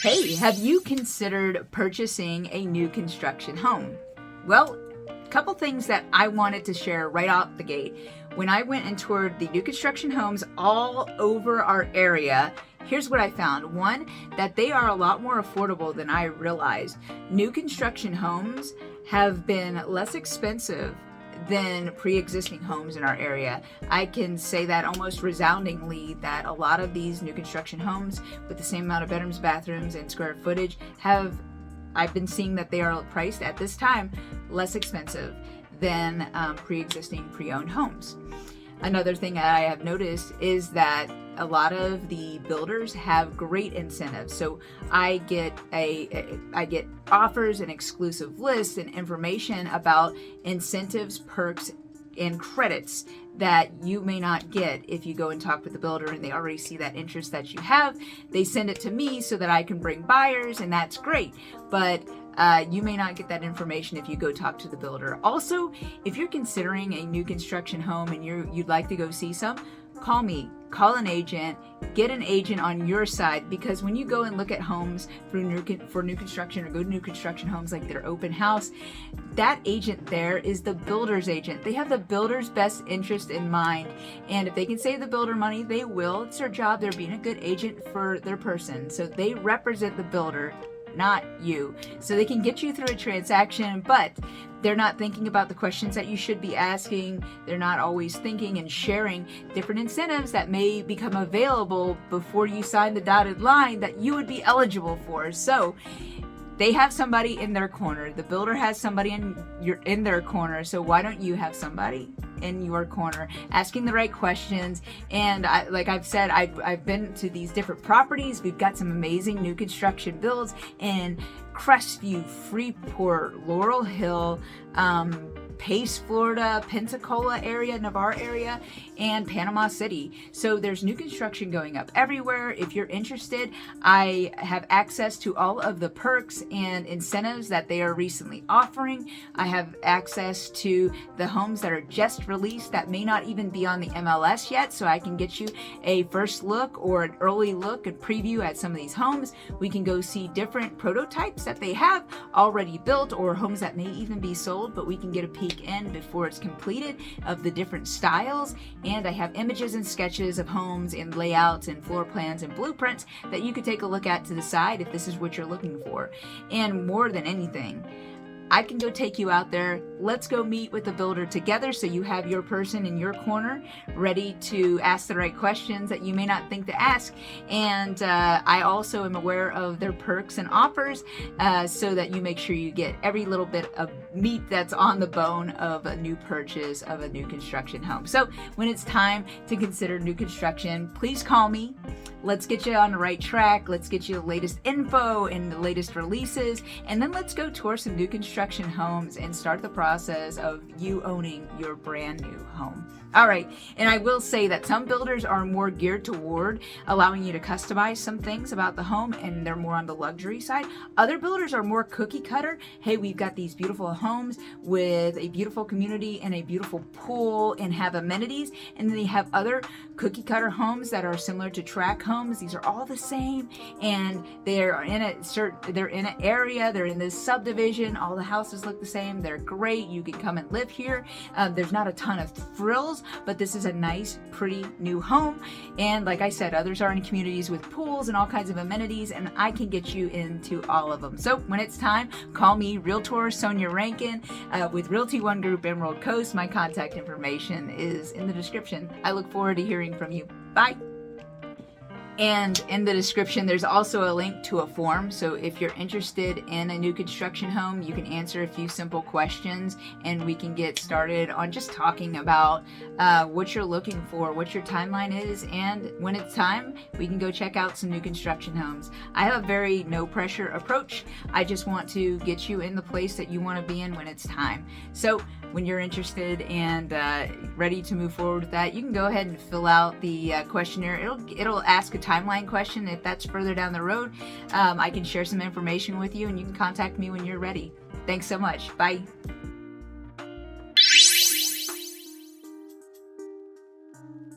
Hey, have you considered purchasing a new construction home? Well, a couple things that I wanted to share right out the gate. When I went and toured the new construction homes all over our area, here's what I found. One, that they are a lot more affordable than I realized. New construction homes have been less expensive than pre-existing homes in our area. I can say that almost resoundingly that a lot of these new construction homes with the same amount of bedrooms, bathrooms, and square footage I've been seeing that they are priced at this time less expensive than pre-existing pre-owned homes. Another thing that I have noticed is that a lot of the builders have great incentives. So I get offers and exclusive lists and information about incentives, perks, and credits that you may not get if you go and talk with the builder and they already see that interest that you have. They send it to me so that I can bring buyers, and that's great. But you may not get that information if you go talk to the builder. Also, if you're considering a new construction home and you'd like to go see some, call me. Call an agent, get an agent on your side, because when you go and look at homes for new construction or go to new construction homes like their open house, that agent there is the builder's agent. They have the builder's best interest in mind, and if they can save the builder money, they will. It's their job. They're being a good agent for their person. So they represent the builder, not you. So they can get you through a transaction, but they're not thinking about the questions that you should be asking. They're not always thinking and sharing different incentives that may become available before you sign the dotted line that you would be eligible for. So they have somebody in their corner. The builder has somebody in their corner. So why don't you have somebody in your corner asking the right questions? And like I've said, I've been to these different properties. We've got some amazing new construction builds in Crestview, Freeport, Laurel Hill, Pace, Florida, Pensacola area, Navarre area, and Panama City. So there's new construction going up everywhere. If you're interested, I have access to all of the perks and incentives that they are recently offering. I have access to the homes that are just released that may not even be on the MLS yet, so I can get you a first look or an early look and preview at some of these homes. We can go see different prototypes that they have already built or homes that may even be sold, but we can get a peek in before it's completed of the different styles. And I have images and sketches of homes and layouts and floor plans and blueprints that you could take a look at to decide if this is what you're looking for. And more than anything, I can go take you out there. Let's go meet with the builder together so you have your person in your corner ready to ask the right questions that you may not think to ask. And I also am aware of their perks and offers so that you make sure you get every little bit of meat that's on the bone of a new purchase of a new construction home. So when it's time to consider new construction, please call me. Let's get you on the right track. Let's get you the latest info and the latest releases. And then let's go tour some new construction homes and start the process of you owning your brand new home. All right. And I will say that some builders are more geared toward allowing you to customize some things about the home, and they're more on the luxury side. Other builders are more cookie cutter. Hey, we've got these beautiful homes with a beautiful community and a beautiful pool and have amenities. And then they have other cookie cutter homes that are similar to tract homes. These are all the same, and they're in an area, they're in this subdivision. All the houses look the same. They're great. You can come and live here. There's not a ton of frills, but this is a nice, pretty new home. And like I said, others are in communities with pools and all kinds of amenities, and I can get you into all of them. So when it's time, call me, Realtor Sonja Rankin with Realty One Group Emerald Coast. My contact information is in the description. I look forward to hearing from you. Bye. And in the description, there's also a link to a form. So if you're interested in a new construction home, you can answer a few simple questions and we can get started on just talking about what you're looking for, what your timeline is, and when it's time, we can go check out some new construction homes. I have a very no pressure approach. I just want to get you in the place that you want to be in when it's time. So when you're interested and ready to move forward with that, you can go ahead and fill out the questionnaire. It'll ask a timeline question. If that's further down the road, I can share some information with you and you can contact me when you're ready. Thanks so much. Bye.